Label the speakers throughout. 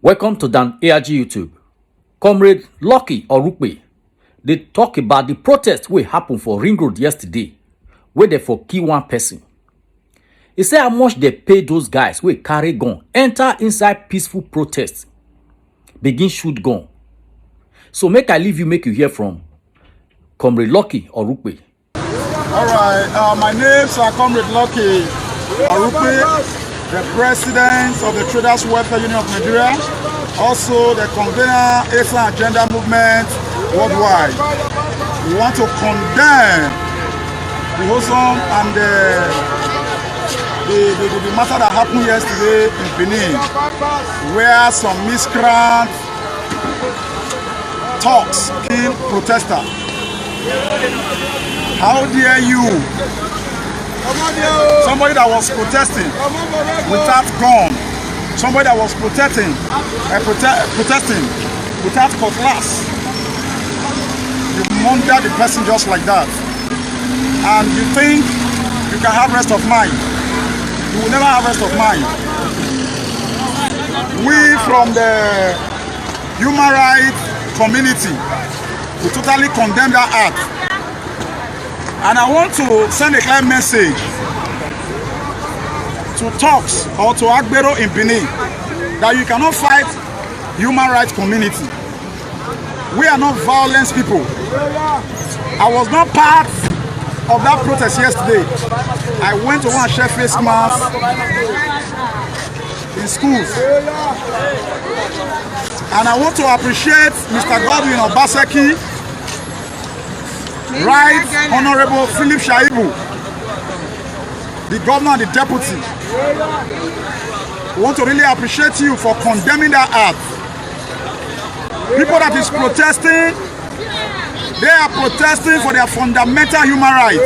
Speaker 1: Welcome to Dan ARG YouTube. Comrade Lucky Orukpe, they talk about the protest wey happen for Ring Road yesterday, where they for kill one person. He say how much they pay those guys wey carry gun, enter inside peaceful protest, begin shoot gun. So make I leave you, make you hear from Comrade Lucky Orukpe.
Speaker 2: All right, my name is Comrade Lucky Orukpe, the President of the Traders Welfare Union of Nigeria, also the convener Asian Agenda Movement worldwide. We want to condemn the wholesome and the matter that happened yesterday in Benin, where some miscreant talks kill protesters. How dare you? Somebody that was protesting without gun, somebody that was protesting without cutlass, you murder the person just like that, and you think you can have rest of mind. You will never have rest of mind. We from the human rights community, we totally condemn that act. And I want to send a clear message to Turks or to Agbero in Benin that you cannot fight human rights community. We are not violence people. I was not part of that protest yesterday. I went to go and share face masks in schools. And I want to appreciate Mr. Godwin Obaseki, Right Honorable Philip Shaibu, the governor and the deputy. We want to really appreciate you for condemning that act. People that is protesting, they are protesting for their fundamental human rights.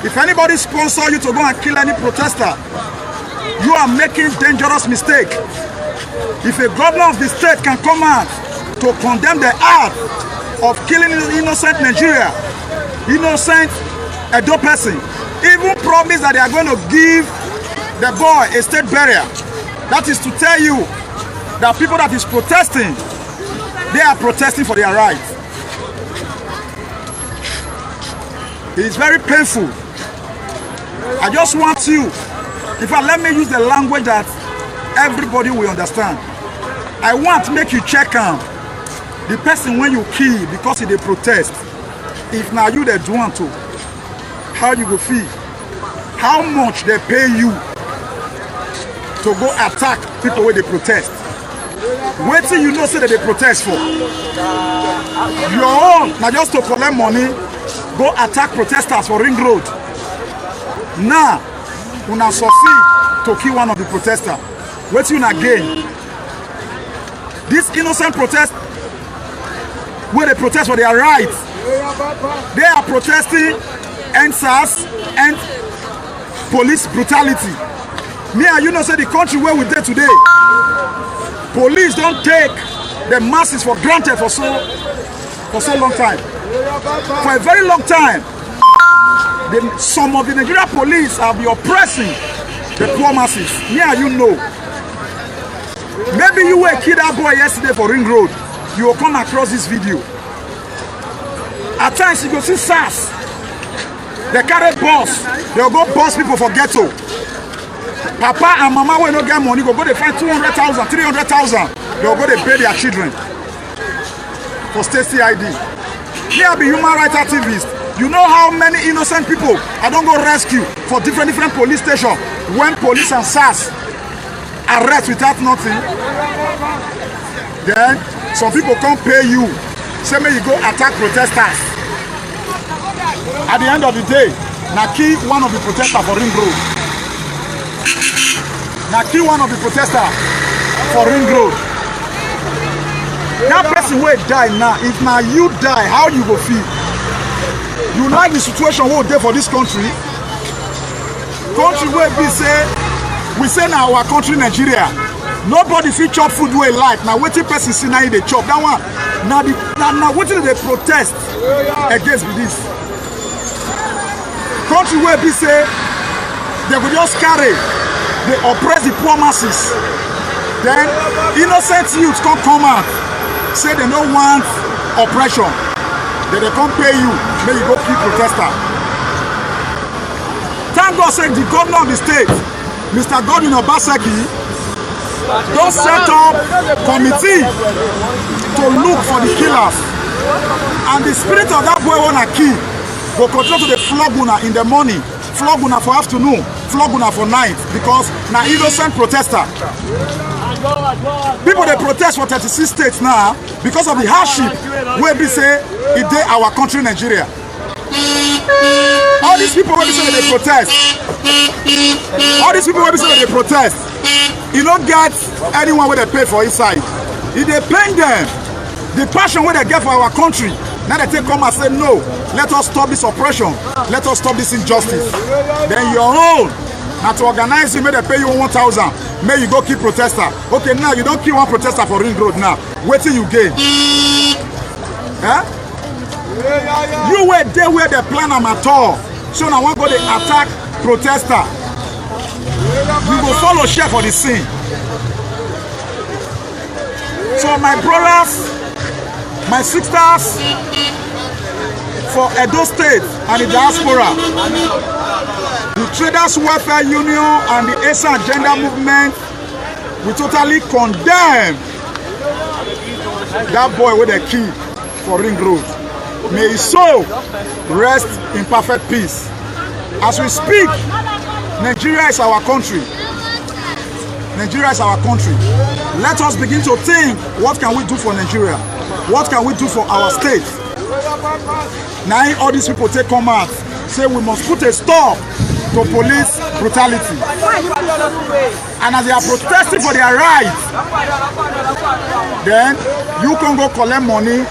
Speaker 2: If anybody sponsors you to go and kill any protester, you are making dangerous mistake. If a governor of the state can come out to condemn the act of killing innocent Nigeria, innocent Edo person, even promise that they are going to give the boy a state burial. That is to tell you that people that is protesting, they are protesting for their rights. It is very painful. I just want you, in fact, let me use the language that everybody will understand. I want to make you check on the person when you kill because they protest. If now you they do want to, how you go feel? How much they pay you to go attack people when they protest? Wait till you know say that they protest for. Your own now just to collect money, go attack protesters for Ring Road. Now, una succeed to kill one of the protesters. Wait till again. This innocent protest, where they protest for their rights, they are protesting NSAS and police brutality. Me and you know say the country where we did today, police don't take the masses for granted for so long time. For a very long time, some of the Nigerian police have been oppressing the poor masses. Me and you know. Maybe you were killed that boy yesterday for Ring Road. You will come across this video. At times you go see SARS. They carry bus. They will go bus people for ghetto. Papa and mama will not get money. Go they find 200,000, 300,000. They will go they pay their children for state CID. Here be human rights activists. You know how many innocent people I don't go rescue for different police stations when police and SARS arrest without nothing. Then some people can't pay you. Say me you go attack protesters. At the end of the day, now kill one of the protesters for Ring Road. Now kill one of the protesters for Ring Road. That person will die now. If now you die, how you go feel? You like the situation we're there for this country? Country where we say now our country Nigeria. Nobody fit chop food way life. Now waiting person see now they chop that one. Now waiting they protest against this. Country where they will just carry, they oppress the poor masses. Then innocent youths come out, say they don't want oppression. Then they come pay you, may you go kill protester. Thank God say the governor of the state, Mr. Godwin Obaseki, don't set up committee to look for the killers. And the spirit of that boy wanna kill go continue to the flog una in the morning, flog una for afternoon, flog una for night, because na innocent protester. People they protest for 36 states now because of the hardship where we say it dey our country Nigeria. All these people wey be say they protest, you don't get anyone where they pay for inside. If they pay them, the passion where they get for our country, now they take come and say no, let us stop this oppression, let us stop this injustice. Then your own now to organize you, may they pay you 1,000, may you go kill protester. Okay, now you don't kill one protester for Ring Road now. Wait till you gain. Huh? You were there where they plan them at all. So now one go they attack protester. You go follow share for the scene. So my brothers, my sisters for Edo State and the diaspora, the Traders Welfare Union and the ASA Agenda Movement, we totally condemn that boy with a key for Ring Road. May his soul rest in perfect peace. As we speak, Nigeria is our country. Nigeria is our country. Let us begin to think, what can we do for Nigeria? What can we do for our state? Now all these people take come out, say we must put a stop to police brutality. And as they are protesting for their rights, then you can go collect money,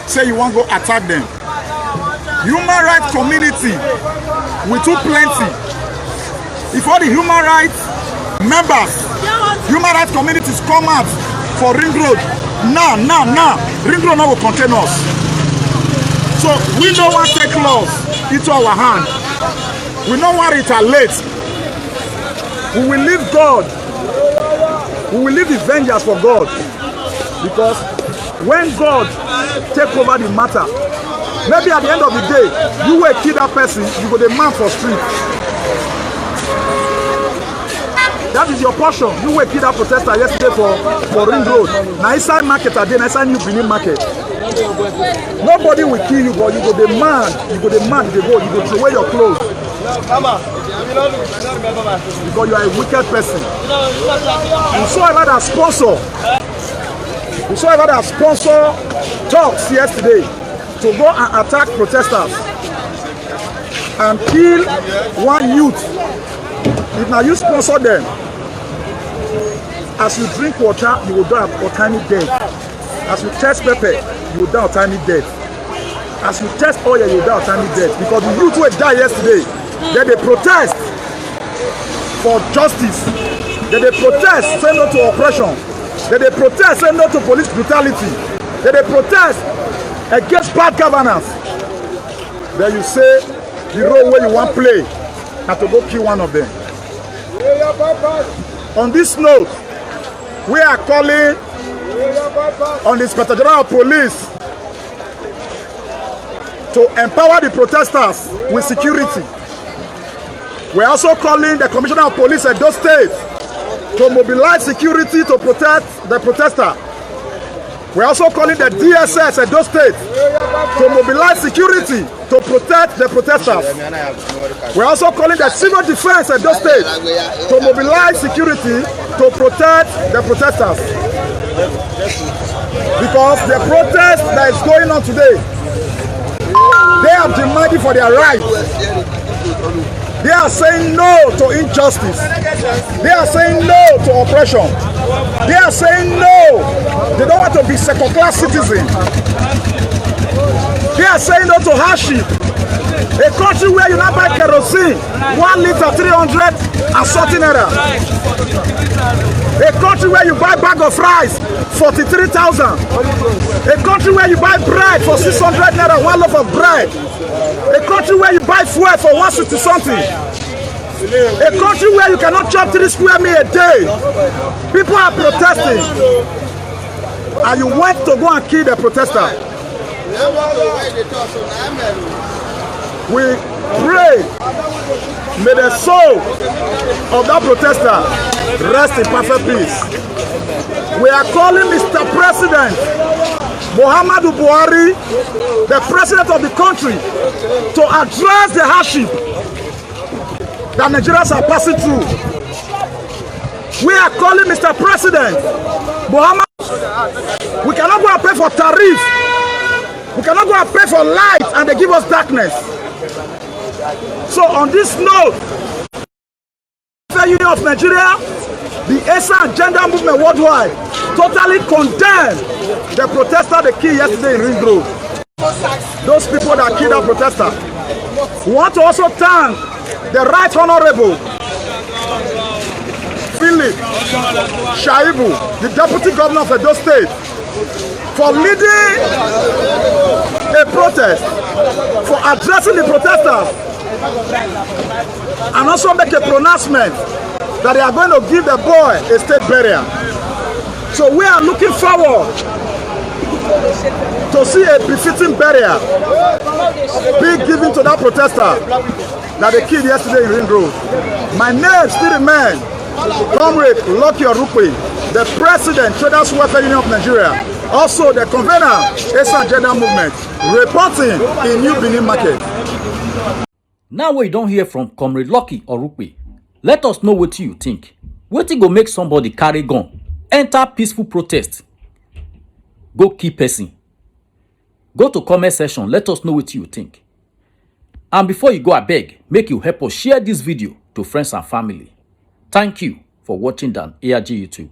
Speaker 2: say you want to go attack them. Human rights community, we too plenty. If all the human rights members, human rights communities come out for Ring Road, now, Ring Road now will contain us. So we don't want to take laws into our hand. We don't want to retaliate. We will leave God. We will leave the vengeance for God. Because when God take over the matter, maybe at the end of the day, you will kill that person, you go the man for street. That is your portion. You will kill that protester yesterday for Ring Road. Now inside market today, now inside New Benin market. Nobody will kill you, but you go the man, you go throw away your clothes. Because you are a wicked person. Whosoever that sponsor talks yesterday to go and attack protesters and kill one youth, if now you sponsor them, as you drink water, you will die of tiny death. As you test pepper, you will die of tiny death. As you test oil, you will die of tiny death. Because the youth who died yesterday, then they protest for justice. Then they protest, say no to oppression. Then they protest, say no to police brutality. Then they protest against bad governance. Then you say the role where you want to play and to go kill one of them. On this note, we are calling on the Inspector General of Police to empower the protesters with security. We are also calling the Commissioner of Police at those states to mobilize security to protect the protester. We are also calling the DSS at those states to mobilize security to protect the protesters. We are also calling the civil defense at those states to mobilize security to protect the protesters. Because the protest that is going on today, they are demanding for their rights. They are saying no to injustice. They are saying no to oppression. They are saying no. They don't want to be second-class citizens. They are saying no to hardship. A country where you now buy kerosene, 1 liter 300 and something naira. A country where you buy bag of rice 43,000. A country where you buy bread for 600 naira, 1 loaf of bread. A country where you buy fuel for 160 something. A country where you cannot chop 3 square meals a day. People are protesting. And you went to go and kill the protester. We pray, may the soul of that protester rest in perfect peace. We are calling Mr. President Muhammadu Buhari, the president of the country, to address the hardship that Nigerians are passing through. We are calling Mr. President Muhammad. We cannot go and pay for tariff. We cannot go and pay for light and they give us darkness. So on this note, the Union of Nigeria, the ESA and gender movement worldwide totally condemn the protester they killed yesterday in Ring Road. Those people that killed that protester. We want to also thank the Right Honorable Philip Shaibu, the Deputy Governor of Edo State, for leading a protest, for addressing the protesters, and also make a pronouncement that they are going to give the boy a state burial. So we are looking forward to see a befitting burial being given to that protester that they killed yesterday in Ring Road. My name still remains Comrade Lucky Orukpe, the President, Traders Welfare Union of Nigeria, also the convener, ESA Gender Movement, reporting in New Benin Market.
Speaker 1: Now we don't hear from Comrade Lucky Orukpe. Let us know what you think. Wetin go make somebody carry gun, enter peaceful protest, go kill person? Go to comment section, let us know what you think. And before you go, abeg, make you help us share this video to friends and family. Thank you for watching Dan ARG YouTube.